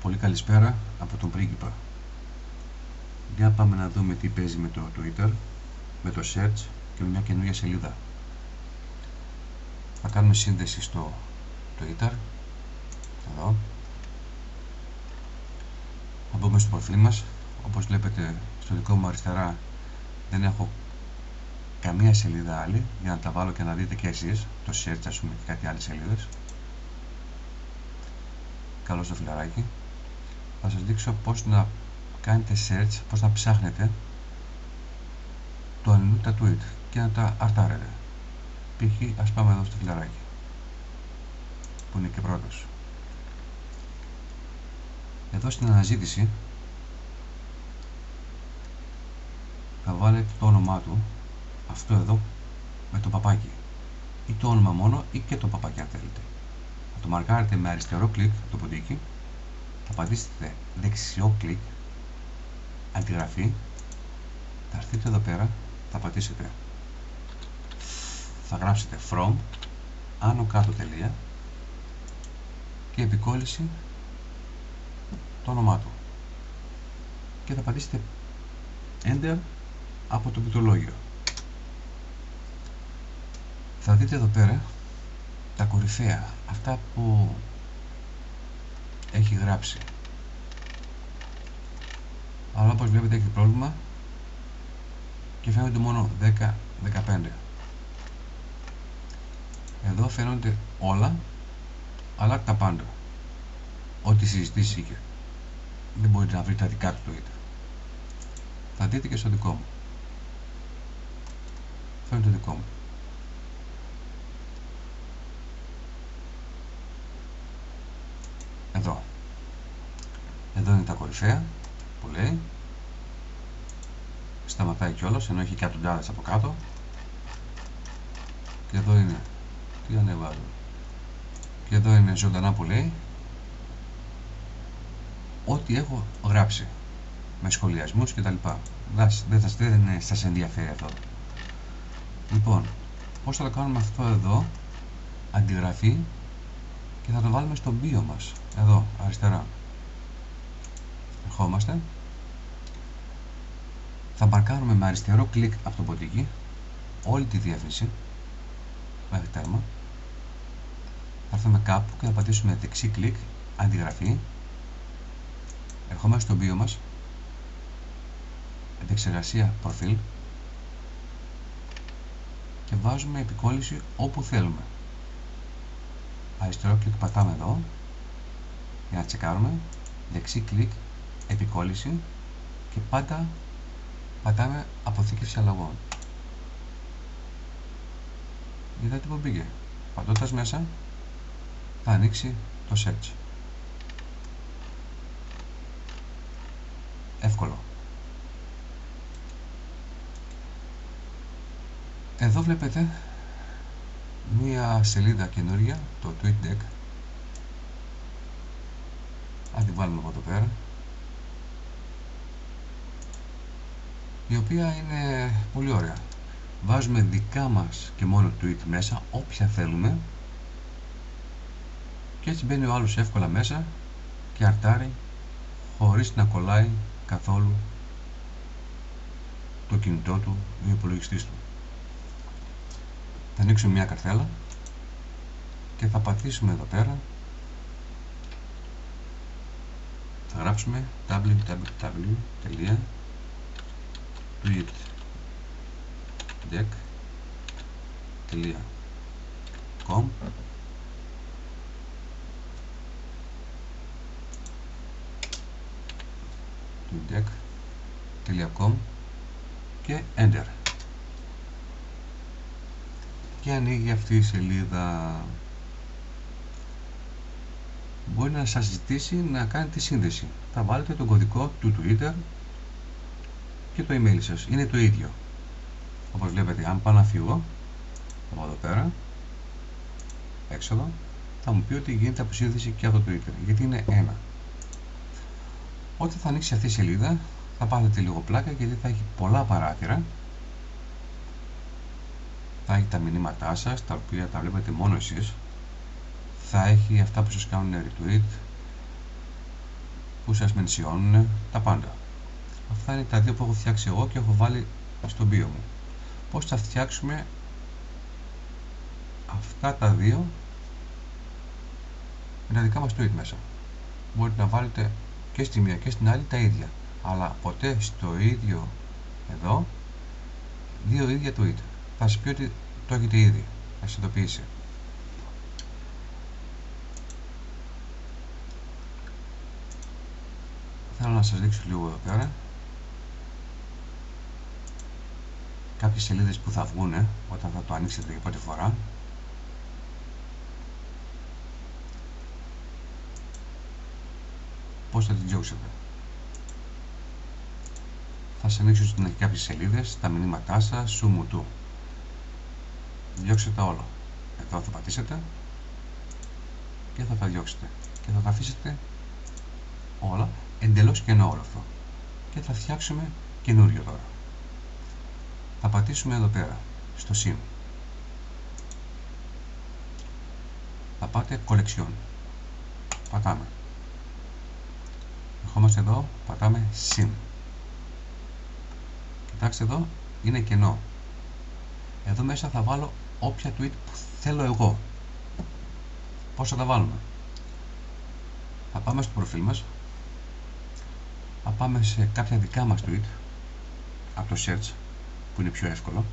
Πολύ καλησπέρα από τον πρίγκιπα. Για πάμε να δούμε τι παίζει με το Twitter, με το search και με μια καινούργια σελίδα. Θα κάνουμε σύνδεση στο Twitter. Εδώ. Θα μπούμε στο προφίλ μας. Όπως βλέπετε στο δικό μου αριστερά δεν έχω καμία σελίδα άλλη, για να τα βάλω και να δείτε και εσείς το search, ας πούμε, και κάτι άλλες σελίδες. Καλώς το φιλαράκι. Θα σας δείξω πώς να κάνετε search, πώς να ψάχνετε το αλληλούτα tweet και να τα αρτάρετε. Π.χ. ας πάμε εδώ στο φιλαράκι που είναι και πρώτος. Εδώ στην αναζήτηση θα βάλετε το όνομά του, αυτό εδώ με το παπάκι, ή το όνομα μόνο ή και το παπάκι αν θέλετε. Θα το μαρκάρετε με αριστερό κλικ το ποντίκι, θα πατήσετε δεξιό κλικ, αντιγραφή, θα έρθετε εδώ πέρα, θα πατήσετε, θα γράψετε from, άνω κάτω τελεία και επικόλληση το όνομά του και θα πατήσετε enter από το πληκτρολόγιο. Θα δείτε εδώ πέρα τα κορυφαία, αυτά που έχει γράψει, αλλά όπως βλέπετε έχει πρόβλημα και φαίνονται μόνο 10-15. Εδώ φαίνονται όλα, αλλά τα πάντα, ό,τι συζητήσει είχε. Δεν μπορείτε να βρείτε τα δικά του tweet. Θα δείτε και στο δικό μου. Αυτό είναι το δικό μου. Εδώ είναι τα κορυφαία που λέει. Σταματάει κιόλας, ενώ έχει εκατοντάδες από κάτω. Και εδώ είναι, τι ανεβάζω, και εδώ είναι ζωντανά που λέει ό,τι έχω γράψει με σχολιασμούς κτλ. Δεν σας ενδιαφέρει αυτό. Λοιπόν, πώς θα το κάνουμε αυτό εδώ? Αντιγραφή, και θα το βάλουμε στο bio μας, εδώ αριστερά. Ερχόμαστε, θα μαρκάρουμε με αριστερό κλικ από το ποντίκι όλη τη διεύθυνση μέχρι τέρμα. Θα έρθουμε κάπου και θα πατήσουμε δεξί κλικ, αντιγραφή. Ερχόμαστε στο bio μας, επεξεργασία προφίλ και βάζουμε επικόλληση όπου θέλουμε. Αριστερό κλικ πατάμε εδώ για να τσεκάρουμε, δεξί κλικ, επικόλληση και πάντα πατάμε αποθήκευση αλλαγών. Είδατε που πήγε? Πατώντας μέσα θα ανοίξει το search. Εύκολο. Εδώ βλέπετε μία σελίδα καινούρια, το TweetDeck. Αν τη βάλουμε από εδώ πέρα, η οποία είναι πολύ ωραία. Βάζουμε δικά μας και μόνο tweet μέσα, όποια θέλουμε, και έτσι μπαίνει ο άλλος εύκολα μέσα και αρτάρει χωρίς να κολλάει καθόλου το κινητό του ή ο υπολογιστής του. Θα ανοίξουμε μια καρθέλα και θα πατήσουμε εδώ πέρα, θα γράψουμε www.tweetdeck.com tweetdeck.com και enter. Και ανοίγει αυτή η σελίδα. Μπορεί να σας ζητήσει να κάνετε σύνδεση. Θα βάλετε τον κωδικό του Twitter και το email σας. Είναι το ίδιο. Όπως βλέπετε, αν πάω να φύγω από εδώ πέρα, έξοδο, θα μου πει ότι γίνεται αποσύνδεση και από το Twitter, γιατί είναι ένα. Όταν θα ανοίξει αυτή η σελίδα θα πάθετε λίγο πλάκα, γιατί θα έχει πολλά παράθυρα. Θα έχει τα μηνύματά σας, τα οποία τα βλέπετε μόνο εσείς. Θα έχει αυτά που σας κάνουν retweet, που σας μενσιώνουν τα πάντα. Αυτά είναι τα δύο που έχω φτιάξει εγώ και έχω βάλει στο bio μου. Πώς θα φτιάξουμε αυτά τα δύο με τα δικά μας tweet μέσα. Μπορείτε να βάλετε και στη μία και στην άλλη τα ίδια, αλλά ποτέ στο ίδιο εδώ δύο ίδια tweet. Θα σας πει ότι το έχετε ήδη, θα σας ειδοποιήσει. Θέλω να σας δείξω λίγο εδώ πέρα κάποιες σελίδες που θα βγουν όταν θα το ανοίξετε για πρώτη φορά. Πώς θα την διώξετε. Θα σας ανοίξω στην αρχή κάποιες σελίδες, τα μηνύματά σας, σου μου του. Διώξτε τα όλα. Εδώ θα πατήσετε και θα τα διώξετε και θα τα αφήσετε όλα εντελώς κενό όλο αυτό και θα φτιάξουμε καινούριο τώρα. Θα πατήσουμε εδώ πέρα στο συν, θα πάτε collection, πατάμε, ερχόμαστε εδώ, πατάμε συν. Κοιτάξτε εδώ, είναι κενό. Εδώ μέσα θα βάλω όποια tweet που θέλω εγώ. Πώς θα τα βάλουμε. Θα πάμε στο προφίλ μας, θα πάμε σε κάποια δικά μας tweet από το search που είναι πιο εύκολο.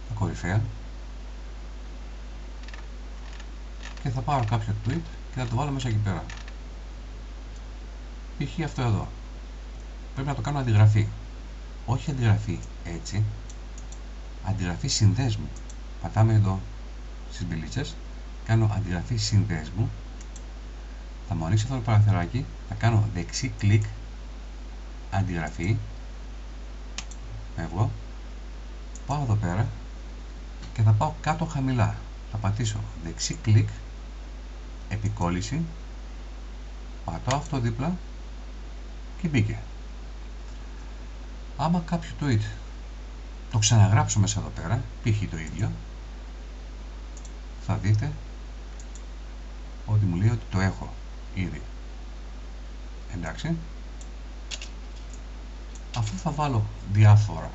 Τα κορυφαία. Και θα πάρω κάποιο tweet και θα το βάλω μέσα εκεί πέρα. Π.χ. αυτό εδώ. Πρέπει να το κάνω αντιγραφή. Όχι αντιγραφή έτσι. Αντιγραφή συνδέσμου. Πατάμε εδώ στις μπηλίτσες. Κάνω αντιγραφή συνδέσμου. Θα μου ανοίξει αυτό το παραθυράκι. Θα κάνω δεξί κλικ. Αντιγραφή. Φεύγω. Πάω εδώ πέρα. Και θα πάω κάτω χαμηλά. Θα πατήσω δεξί κλικ. Επικόλληση. Πατάω αυτό δίπλα. Και μπήκε. Άμα κάποιο tweet το ξαναγράψω μέσα εδώ πέρα, π.χ. το ίδιο, θα δείτε ότι μου λέει ότι το έχω ήδη. Εντάξει. Αφού θα βάλω διάφορα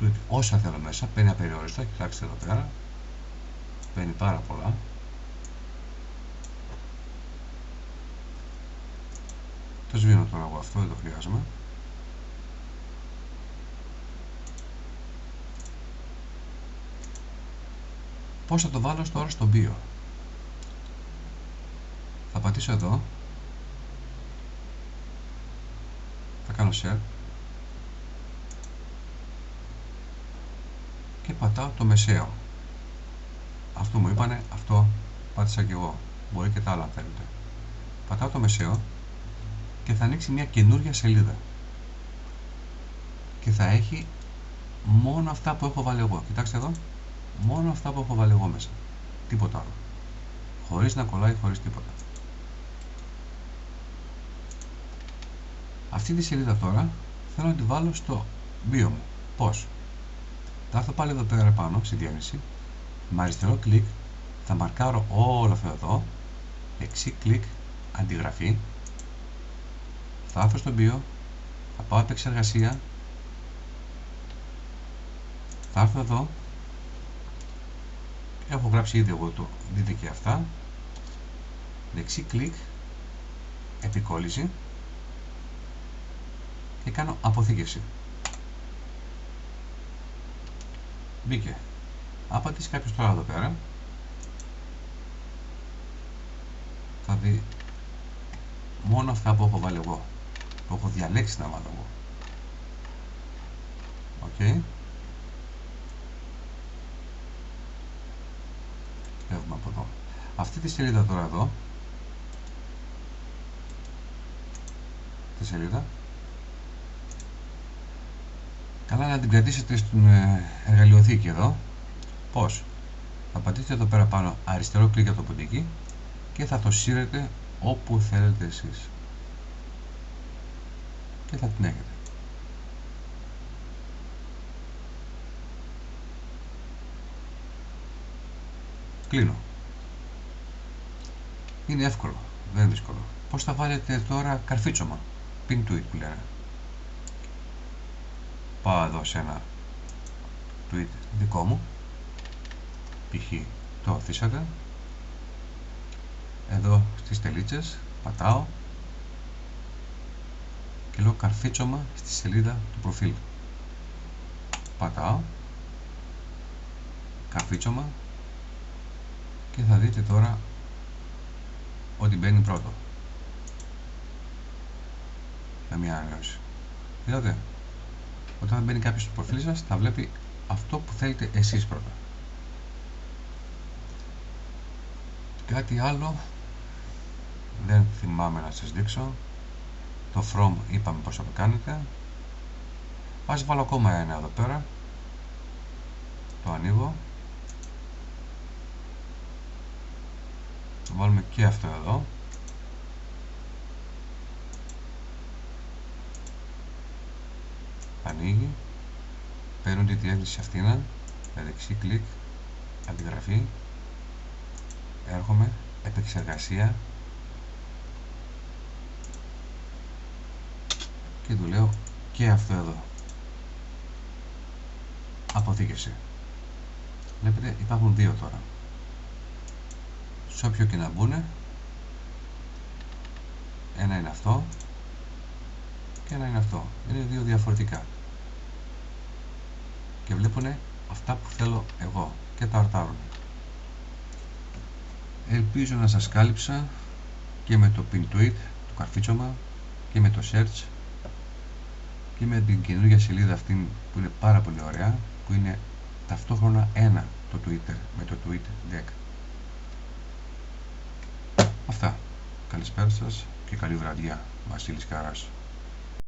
tweet όσα θέλω μέσα, παίρνει απεριόριστα, κοιτάξτε εδώ πέρα, παίρνει πάρα πολλά. Το σβήνω τώρα εγώ αυτό, δεν το χρειάζομαι. Πώς θα το βάλω τώρα στο bio. Θα πατήσω εδώ. Θα κάνω share. Και πατάω το μεσαίο. Αυτό μου είπανε, αυτό πάτησα και εγώ. Μπορεί και τα άλλα αν θέλετε. Πατάω το μεσαίο και θα ανοίξει μια καινούργια σελίδα. Και θα έχει μόνο αυτά που έχω βάλει εγώ. Κοιτάξτε εδώ. Μόνο αυτά που έχω βάλει εγώ μέσα. Τίποτα άλλο. Χωρίς να κολλάει, χωρίς τίποτα. Αυτή τη σελίδα τώρα θέλω να τη βάλω στο bio μου. Πώς. Θα έρθω πάλι εδώ πέρα πάνω, στη διεύθυνση. Με αριστερό κλικ θα μαρκάρω όλο αυτό εδώ. Δεξί κλικ, αντιγραφή. Θα έρθω στο bio. Θα πάω επεξεργασία. Θα έρθω εδώ. Έχω γράψει ήδη εγώ το, δείτε και αυτά. Δεξί κλικ, επικόλληση και κάνω αποθήκευση. Μπήκε. Άπατης κάποιος τώρα εδώ πέρα θα δει μόνο αυτά που έχω βάλει εγώ, που έχω διαλέξει να βάλω εγώ. Οκ. Φεύγουμε από εδώ. Αυτή τη σελίδα τώρα εδώ, τη σελίδα, καλά να την κρατήσετε στην εργαλειοθήκη εδώ. Πώς. Θα πατήσετε εδώ πέρα πάνω αριστερό κλικ από το ποντίκι και θα το σύρετε όπου θέλετε εσείς. Και θα την έχετε. Κλείνω. Είναι εύκολο, δεν είναι δύσκολο. Πώς θα βάλετε τώρα καρφίτσωμα, pin tweet που λένε. Πάω εδώ σε ένα tweet δικό μου, π.χ. το αφήσατε, εδώ στις τελίτσες πατάω και λέω καρφίτσωμα στη σελίδα του προφίλ. Πατάω καρφίτσωμα και θα δείτε τώρα ότι μπαίνει πρώτο με μια ανανέωση. Είδατε, όταν μπαίνει κάποιος στο προφίλ σας θα βλέπει αυτό που θέλετε εσείς πρώτα. Κάτι άλλο δεν θυμάμαι να σας δείξω. Το from είπαμε πως θα το κάνετε. Ας βάλω ακόμα ένα εδώ πέρα. Το ανοίγω. Το βάλουμε και αυτό εδώ. Ανοίγει. Παίρνω τη διεύθυνση αυτήν με δεξί κλικ, αντιγραφή. Έρχομαι, επεξεργασία και του λέω και αυτό εδώ, αποθήκευση. Βλέπετε υπάρχουν δύο τώρα. Σε όποιο και να μπουνε, ένα είναι αυτό και ένα είναι αυτό. Είναι δύο διαφορετικά και βλέπουνε αυτά που θέλω εγώ και τα αρτάρουν. Ελπίζω να σας κάλυψα και με το pin tweet, το καρφίτσωμα, και με το search και με την καινούργια σελίδα αυτή που είναι πάρα πολύ ωραία, που είναι ταυτόχρονα ένα το Twitter με το tweet deck. Αυτά. Καλησπέρα σας και καλή βραδιά. Βασίλης Καράς.